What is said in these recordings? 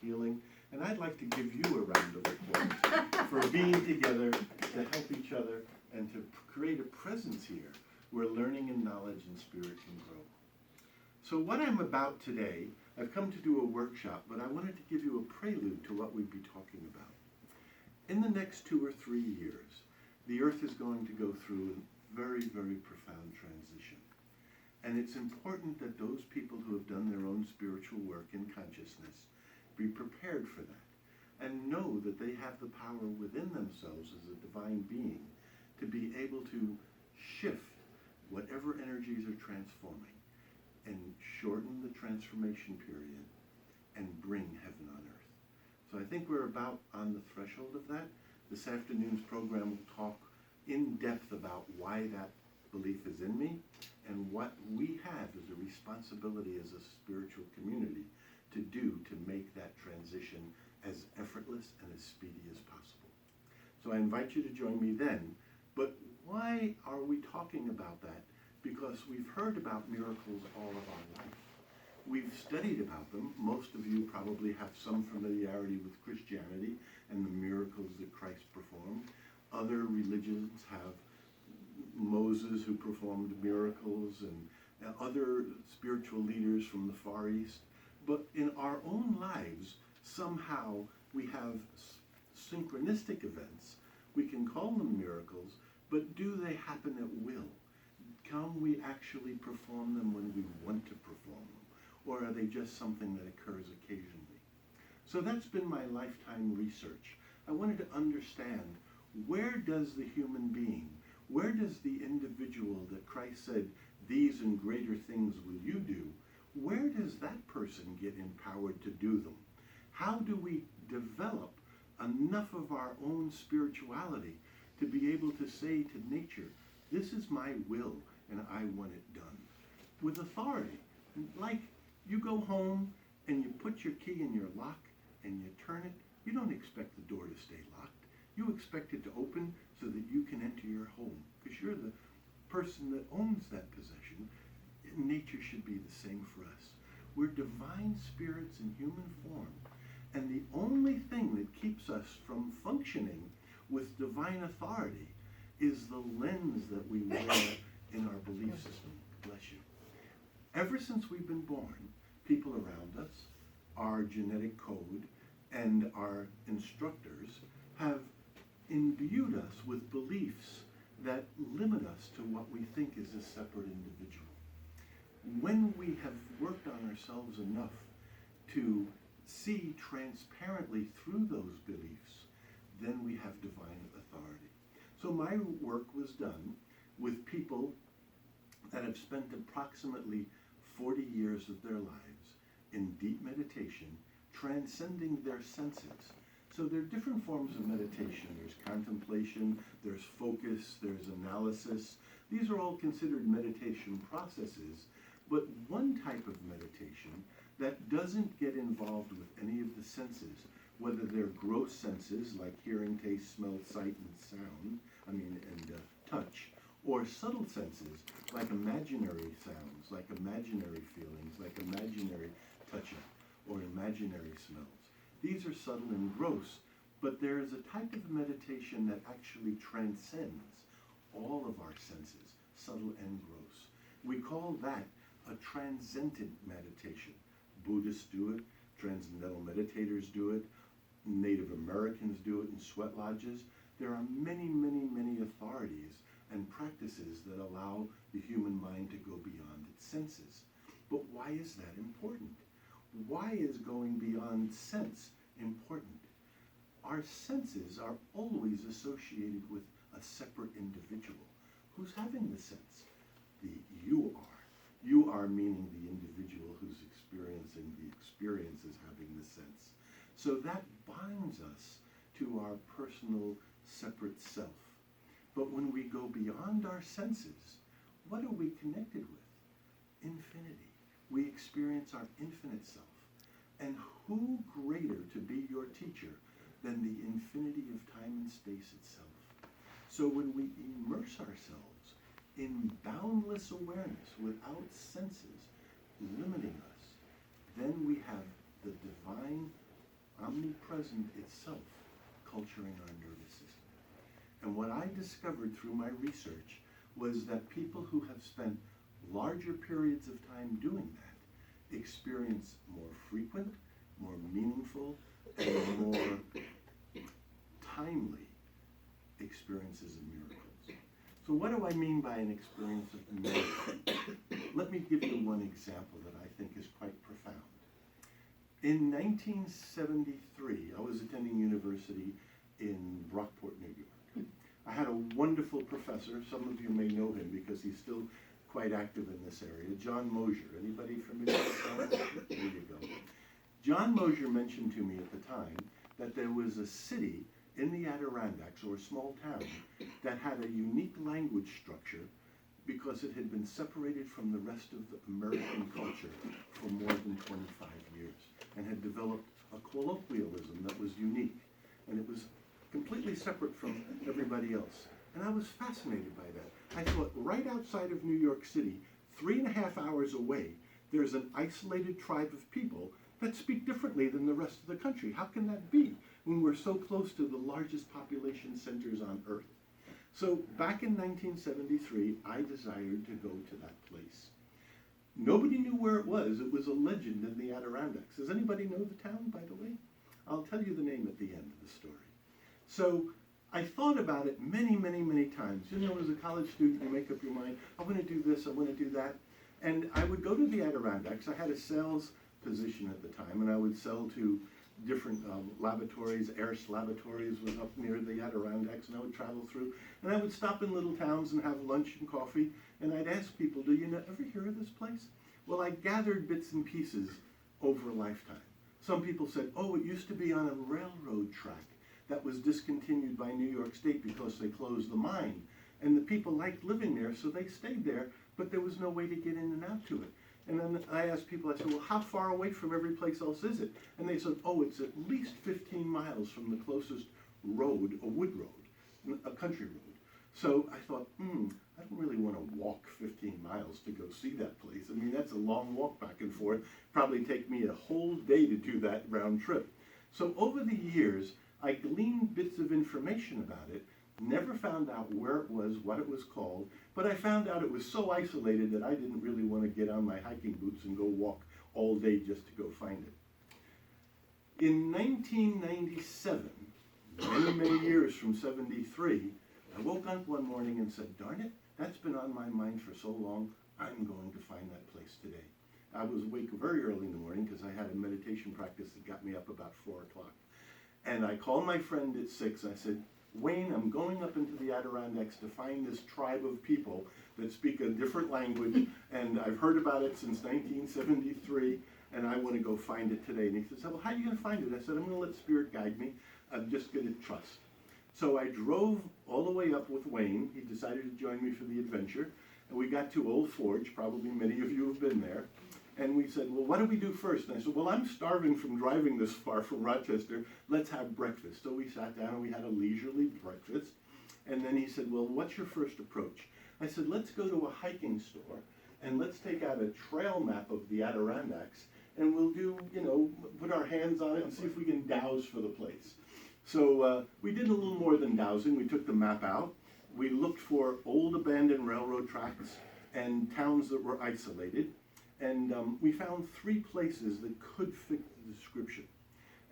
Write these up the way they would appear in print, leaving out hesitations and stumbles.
healing. And I'd like to give you a round of applause for being together to help each other and to create a presence here where learning and knowledge and spirit can grow. So what I'm about today, I've come to do a workshop, but I wanted to give you a prelude to what we'd be talking about. In the next 2 or 3 years, the Earth is going to go through a very, very profound transition. And it's important that those people who have done their own spiritual work in consciousness be prepared for that and know that they have the power within themselves as a divine being to be able to shift whatever energies are transforming and shorten the transformation period and bring heaven on earth. So I think we're about on the threshold of that. This afternoon's program will talk in depth about why that belief is in me and what we have as a responsibility as a spiritual community to do to make that transition as effortless and as speedy as possible. So I invite you to join me then. But why are we talking about that? Because we've heard about miracles all of our life. We've studied about them. Most of you probably have some familiarity with Christianity and the miracles that Christ performed. Other religions have Moses who performed miracles and other spiritual leaders from the Far East. But in our own lives, somehow we have synchronistic events. We can call them miracles, but do they happen at will? Can we actually perform them when we want to perform them? Or are they just something that occurs occasionally? So that's been my lifetime research. I wanted to understand, where does the human being, where does the individual that Christ said, these and greater things will you do, where does that person get empowered to do them? How do we develop enough of our own spirituality to be able to say to nature, this is my will and I want it done? With authority. Like you go home and you put your key in your lock and you turn it, you don't expect the door to stay locked. You expect it to open so that you can enter your home because you're the person that owns that possession. Nature should be the same for us. We're divine spirits in human form. And the only thing that keeps us from functioning with divine authority is the lens that we wear in our belief system. Bless you. Ever since we've been born, people around us, our genetic code, and our instructors have imbued us with beliefs that limit us to what we think is a separate individual. When we have worked on ourselves enough to see transparently through those beliefs, then we have divine authority. So my work was done with people that have spent approximately 40 years of their lives in deep meditation, transcending their senses. So there are different forms of meditation. There's contemplation, there's focus, there's analysis. These are all considered meditation processes, but one type of meditation that doesn't get involved with any of the senses, whether they're gross senses like hearing, taste, smell, sight, and sound, and touch, or subtle senses like imaginary sounds, like imaginary feelings, like imaginary touching, or imaginary smells. These are subtle and gross, but there is a type of meditation that actually transcends all of our senses, subtle and gross. We call that a transcendent meditation. Buddhists do it, transcendental meditators do it, Native Americans do it in sweat lodges. There are many, many, many authorities and practices that allow the human mind to go beyond its senses. But why is that important? Why is going beyond sense important? Our senses are always associated with a separate individual. Who's having the sense? The you are. You are meaning the individual who's experiencing the experience as having the sense. So that binds us to our personal separate self. But when we go beyond our senses, what are we connected with? Infinity. We experience our infinite self. And who greater to be your teacher than the infinity of time and space itself? So when we immerse ourselves in boundless awareness without senses limiting us, then we have the divine omnipresent itself, culturing our nervous system. And what I discovered through my research was that people who have spent larger periods of time doing that experience more frequent, more meaningful, and more timely experiences of miracles. So what do I mean by an experience of miracle? Let me give you one example that I think is quite profound. In 1973, I was attending university in Brockport, New York. I had a wonderful professor. Some of you may know him because he's still quite active in this area, John Mosier. Anybody familiar with John Mosier? There you go. John Mosier mentioned to me at the time that there was a city in the Adirondacks, or a small town, that had a unique language structure because it had been separated from the rest of the American culture for more than 25 years and had developed a colloquialism that was unique. And it was completely separate from everybody else. And I was fascinated by that. I thought, right outside of New York City, 3.5 hours away, there's an isolated tribe of people that speak differently than the rest of the country. How can that be when we're so close to the largest population centers on Earth? So back in 1973, I desired to go to that place. Nobody knew where it was. It was a legend in the Adirondacks. Does anybody know the town, by the way? I'll tell you the name at the end of the story. So I thought about it many, many, many times. You know, as a college student, you make up your mind, I want to do this, I want to do that. And I would go to the Adirondacks. I had a sales position at the time, and I would sell to different laboratories. Ayers Laboratories was up near the Adirondacks, and I would travel through. And I would stop in little towns and have lunch and coffee, and I'd ask people, do you ever hear of this place? Well, I gathered bits and pieces over a lifetime. Some people said, oh, it used to be on a railroad track that was discontinued by New York State because they closed the mine. And the people liked living there, so they stayed there, but there was no way to get in and out to it. And then I asked people, I said, well, how far away from every place else is it? And they said, oh, it's at least 15 miles from the closest road, a wood road, a country road. So I thought, I don't really want to walk 15 miles to go see that place. I mean, that's a long walk back and forth. Probably take me a whole day to do that round trip. So over the years, I gleaned bits of information about it, never found out where it was, what it was called, but I found out it was so isolated that I didn't really want to get on my hiking boots and go walk all day just to go find it. In 1997, many, many years from 73, I woke up one morning and said, darn it, that's been on my mind for so long, I'm going to find that place today. I was awake very early in the morning because I had a meditation practice that got me up about 4 o'clock. And I called my friend at 6. I said, Wayne, I'm going up into the Adirondacks to find this tribe of people that speak a different language, and I've heard about it since 1973, and I want to go find it today. And he said, well, how are you going to find it? I said, I'm going to let Spirit guide me. I'm just going to trust. So I drove all the way up with Wayne. He decided to join me for the adventure, and we got to Old Forge. Probably many of you have been there. And we said, well, what do we do first? And I said, well, I'm starving from driving this far from Rochester. Let's have breakfast. So we sat down and we had a leisurely breakfast. And then he said, well, what's your first approach? I said, let's go to a hiking store and let's take out a trail map of the Adirondacks and we'll do, put our hands on it and see if we can dowse for the place. So we did a little more than dowsing. We took the map out. We looked for old abandoned railroad tracks and towns that were isolated. And we found 3 places that could fit the description.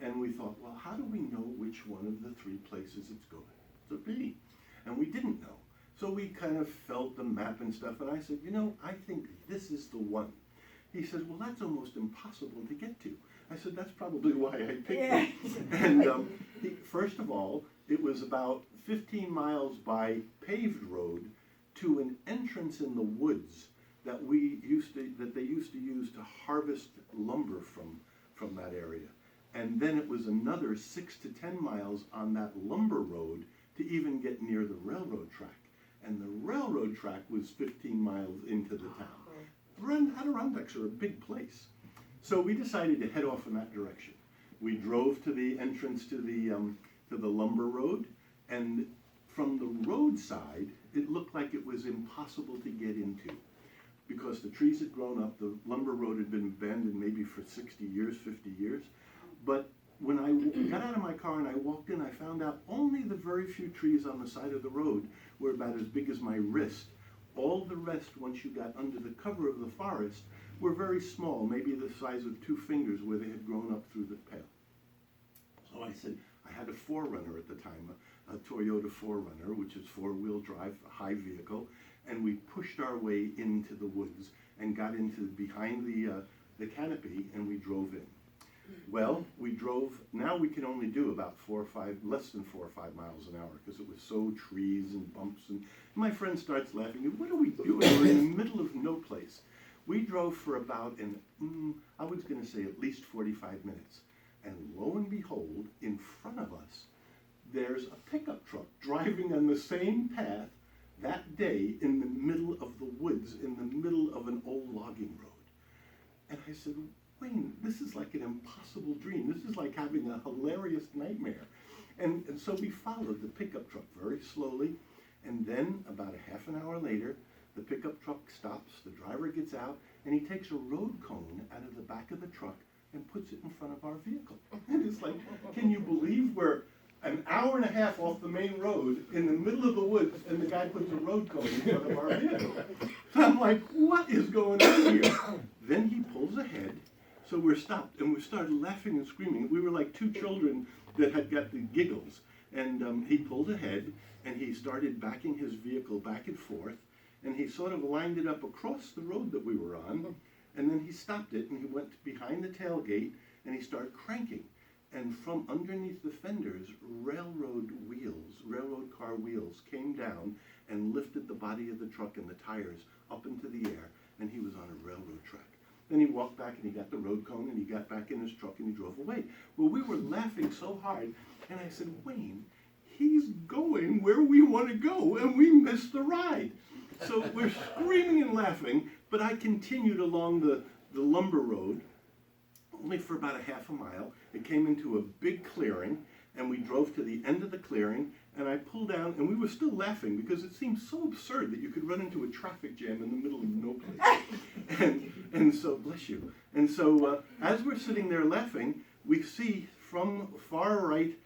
And we thought, well, how do we know which one of the 3 places it's going to be? And we didn't know. So we kind of felt the map and stuff. And I said, I think this is the one. He says, well, that's almost impossible to get to. I said, that's probably why I picked it. And first of all, it was about 15 miles by paved road to an entrance in the woods that they used to use to harvest lumber from that area. And then it was another 6 to 10 miles on that lumber road to even get near the railroad track. And the railroad track was 15 miles into the town. The Adirondacks are a big place. So we decided to head off in that direction. We drove to the entrance to the lumber road, and from the roadside, it looked like it was impossible to get into, because the trees had grown up. The lumber road had been abandoned maybe for 60 years, 50 years. But when I I got out of my car and I walked in. I found out only the very few trees on the side of the road were about as big as my wrist. All the rest, once you got under the cover of the forest, were very small, maybe the size of 2 fingers where they had grown up through the pale. So I said, I had a 4Runner at the time, a Toyota 4Runner, which is 4-wheel drive, a high vehicle, and we pushed our way into the woods and got into behind the canopy, and we drove in. Well, we drove, now we can only do about less than 4 or 5 miles an hour, because it was so trees and bumps, and my friend starts laughing, what are we doing? We're in the middle of no place. We drove for about I was going to say at least 45 minutes. And lo and behold, in front of us, there's a pickup truck driving on the same path that day in the middle of the woods, in the middle of an old logging road. And I said, Wayne, this is like an impossible dream. This is like having a hilarious nightmare. And so we followed the pickup truck very slowly. And then about a half an hour later, the pickup truck stops, the driver gets out, and he takes a road cone out of the back of the truck and puts it in front of our vehicle. And it's like, can you believe we're an hour and a half off the main road in the middle of the woods, and the guy puts a road cone in front of our vehicle? So I'm like, what is going on here? Then he pulls ahead, so we're stopped, and we started laughing and screaming. We were like 2 children that had got the giggles. And he pulled ahead, and he started backing his vehicle back and forth, and he sort of lined it up across the road that we were on, and then he stopped it, and he went behind the tailgate, and he started cranking. And from underneath the fenders, railroad car wheels came down and lifted the body of the truck and the tires up into the air, and he was on a railroad track. Then he walked back and he got the road cone and he got back in his truck and he drove away. Well, we were laughing so hard, and I said, Wayne, he's going where we want to go, and we missed the ride. So we're screaming and laughing, but I continued along the lumber road, only for about a half a mile. It came into a big clearing, and we drove to the end of the clearing, and I pulled down, and we were still laughing because it seemed so absurd that you could run into a traffic jam in the middle of no place. And so, bless you. And so as we're sitting there laughing, we see from far right,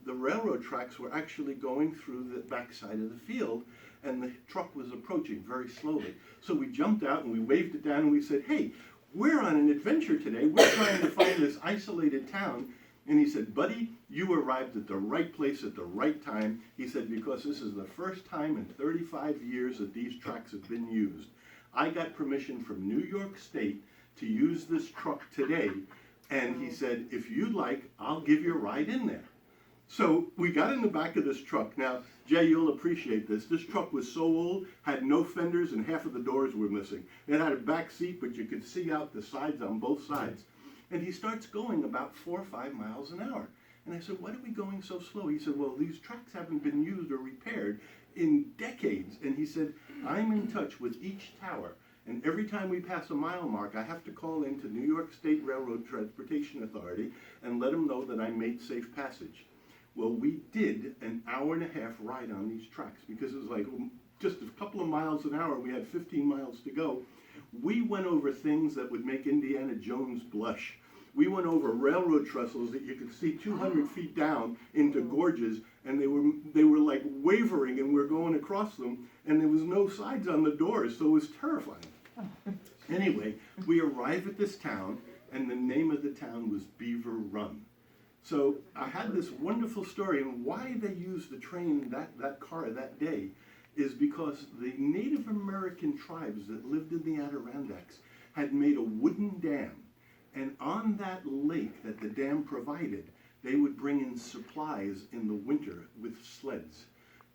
the railroad tracks were actually going through the backside of the field, and the truck was approaching very slowly. So we jumped out and we waved it down and we said, hey, we're on an adventure today. We're trying to find this isolated town. And he said, buddy, you arrived at the right place at the right time. He said, because this is the first time in 35 years that these tracks have been used. I got permission from New York State to use this truck today. And he said, if you'd like, I'll give you a ride in there. So we got in the back of this truck. Now, Jay, you'll appreciate this. This truck was so old, had no fenders, and half of the doors were missing. It had a back seat, but you could see out the sides on both sides. And he starts going about 4 or 5 miles an hour. And I said, why are we going so slow? He said, well, these tracks haven't been used or repaired in decades. And he said, I'm in touch with each tower. And every time we pass a mile mark, I have to call into New York State Railroad Transportation Authority and let them know that I made safe passage. Well, we did an hour and a half ride on these tracks because it was like just a couple of miles an hour. We had 15 miles to go. We went over things that would make Indiana Jones blush. We went over railroad trestles that you could see 200 feet down into gorges, and they were like wavering, and we're going across them, and there was no sides on the doors, so it was terrifying. Anyway, we arrive at this town, and the name of the town was Beaver Run. So I had this wonderful story, and why they used the train, that car that day, is because the Native American tribes that lived in the Adirondacks had made a wooden dam. And on that lake that the dam provided, they would bring in supplies in the winter with sleds.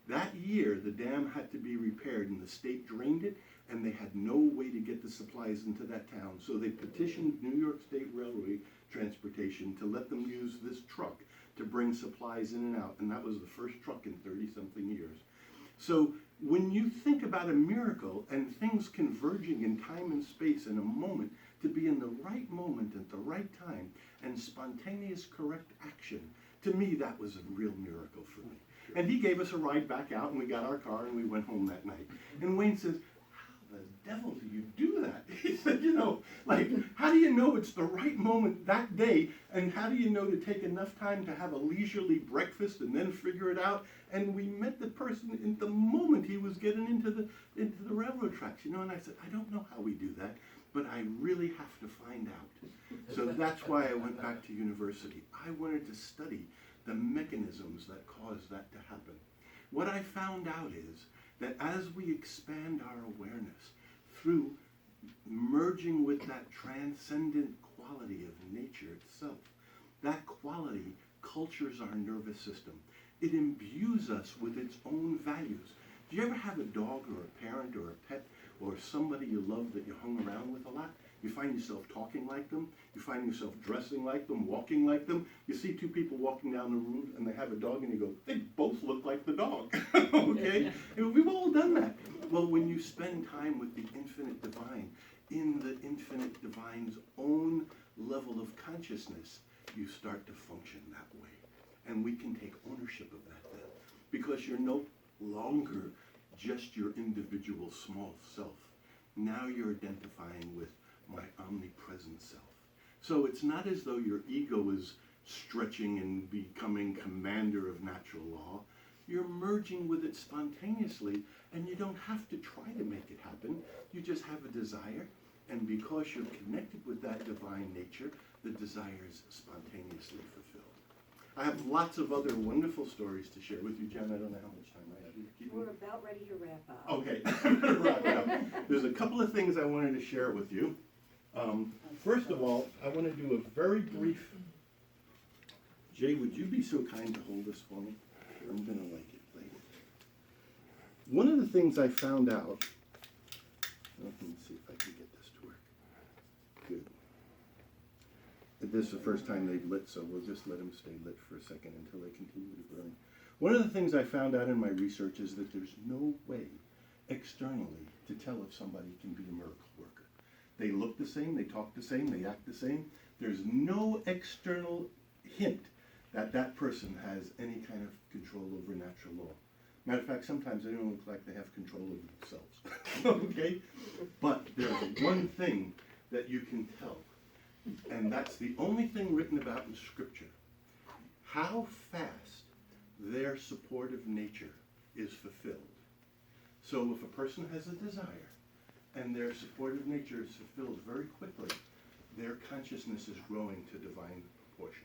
That year, the dam had to be repaired, and the state drained it, and they had no way to get the supplies into that town. So they petitioned New York State Railway Transportation to let them use this truck to bring supplies in and out. And that was the first truck in 30-something years. So when you think about a miracle and things converging in time and space in a moment, to be in the right moment at the right time and spontaneous correct action, to me that was a real miracle for me. And he gave us a ride back out, and we got our car and we went home that night. And Wayne says, how the devil do you do that? He said, like, how do you know it's the right moment that day? And how do you know to take enough time to have a leisurely breakfast and then figure it out? And we met the person in the moment he was getting into the railroad tracks, and I said, I don't know how we do that, but I really have to find out. So that's why I went back to university. I wanted to study the mechanisms that cause that to happen. What I found out is that as we expand our awareness through merging with that transcendent quality of nature itself, that quality cultures our nervous system. It imbues us with its own values. Do you ever have a dog or a parent or a pet or somebody you love that you hung around with a lot? You find yourself talking like them. You find yourself dressing like them, walking like them. You see two people walking down the road and they have a dog and you go, they both look like the dog. Okay? And we've all done that. Well, when you spend time with the infinite divine, in the infinite divine's own level of consciousness, you start to function that way. And we can take ownership of that then. Because you're no longer just your individual small self. Now you're identifying with my omnipresent self. So it's not as though your ego is stretching and becoming commander of natural law. You're merging with it spontaneously, and you don't have to try to make it happen. You just have a desire, and because you're connected with that divine nature, the desire is spontaneously fulfilled. I have lots of other wonderful stories to share with you, Jen. I don't know how much time I have. We're about ready to wrap up. Okay, I'm going to wrap it up. There's a couple of things I wanted to share with you. First of all, I want to do a very brief... Jay, would you be so kind to hold this for me? I'm going to like it later. One of the things I found out... Let me see if I can get this to work. Good. This is the first time they've lit, so we'll just let them stay lit for a second until they continue to burn. One of the things I found out in my research is that there's no way externally to tell if somebody can be a miracle worker. They look the same, they talk the same, they act the same. There's no external hint that that person has any kind of control over natural law. Matter of fact, sometimes they don't look like they have control over themselves. Okay? But there's one thing that you can tell, and that's the only thing written about in Scripture. How fast their supportive nature is fulfilled. So if a person has a desire and their supportive nature is fulfilled very quickly, their consciousness is growing to divine proportions.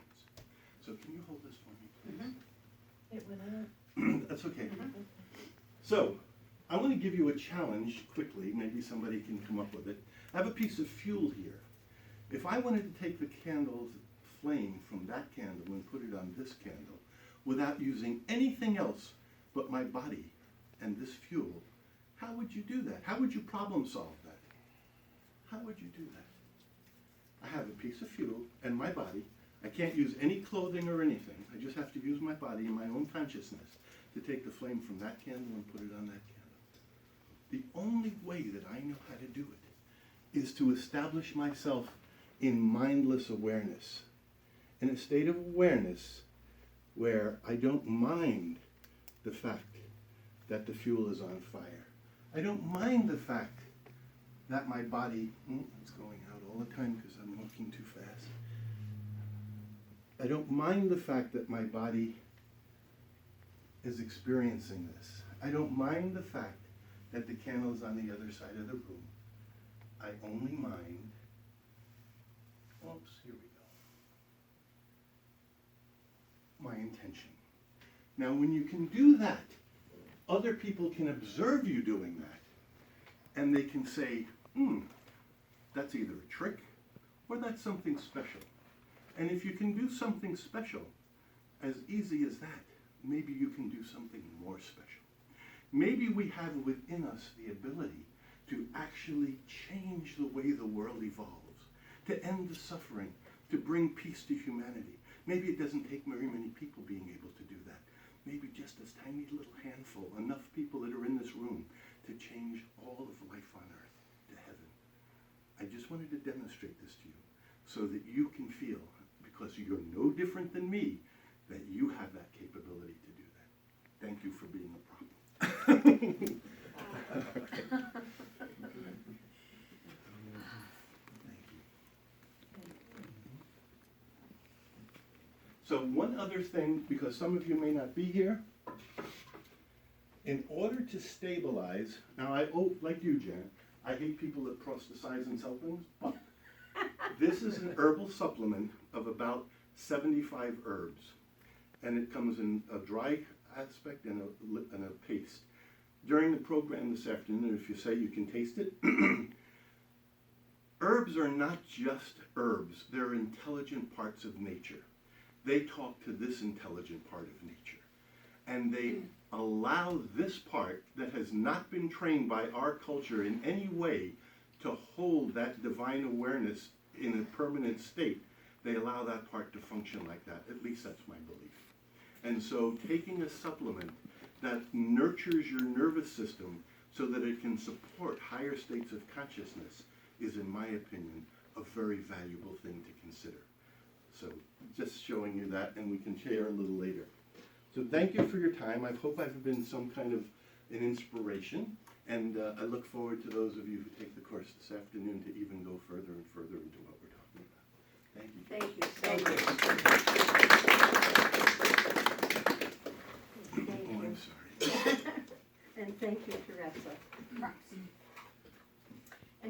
So can you hold this for me, please? It went out. That's okay. So I want to give you a challenge quickly. Maybe somebody can come up with it. I have a piece of fuel here. If I wanted to take the candle's flame from that candle and put it on this candle without using anything else but my body and this fuel, how would you do that? How would you problem solve that? How would you do that? I have a piece of fuel and my body. I can't use any clothing or anything. I just have to use my body and my own consciousness to take the flame from that candle and put it on that candle. The only way that I know how to do it is to establish myself in mindless awareness, in a state of awareness where I don't mind the fact that the fuel is on fire. I don't mind the fact that my body is going out all the time because I'm walking too fast. I don't mind the fact that my body is experiencing this. I don't mind the fact that the candle is on the other side of the room. I only mind, oops, here we go, my intention. Now when you can do that, other people can observe you doing that, and they can say, that's either a trick or that's something special. And if you can do something special, as easy as that, maybe you can do something more special. Maybe we have within us the ability to actually change the way the world evolves, to end the suffering, to bring peace to humanity. Maybe it doesn't take very many people being able to do that. Maybe just a tiny little handful, enough people that are in this room to change all of life on earth to heaven. I just wanted to demonstrate this to you so that you can feel, because you're no different than me, that you have that capability to do that. Thank you for being a problem. So one other thing, because some of you may not be here, in order to stabilize, now like you, Jan, I hate people that proselytize and sell things, but this is an herbal supplement of about 75 herbs. And it comes in a dry aspect and a paste. During the program this afternoon, if you say you can taste it, herbs are not just herbs, they're intelligent parts of nature. They talk to this intelligent part of nature. And they allow this part that has not been trained by our culture in any way to hold that divine awareness in a permanent state. They allow that part to function like that. At least that's my belief. And so taking a supplement that nurtures your nervous system so that it can support higher states of consciousness is, in my opinion, a very valuable thing to consider. So just showing you that, and we can share a little later. So thank you for your time. I hope I've been some kind of an inspiration, and I look forward to those of you who take the course this afternoon to even go further and further into what we're talking about. Thank you. Thank you so much. Oh, I'm sorry. And thank you, Teresa.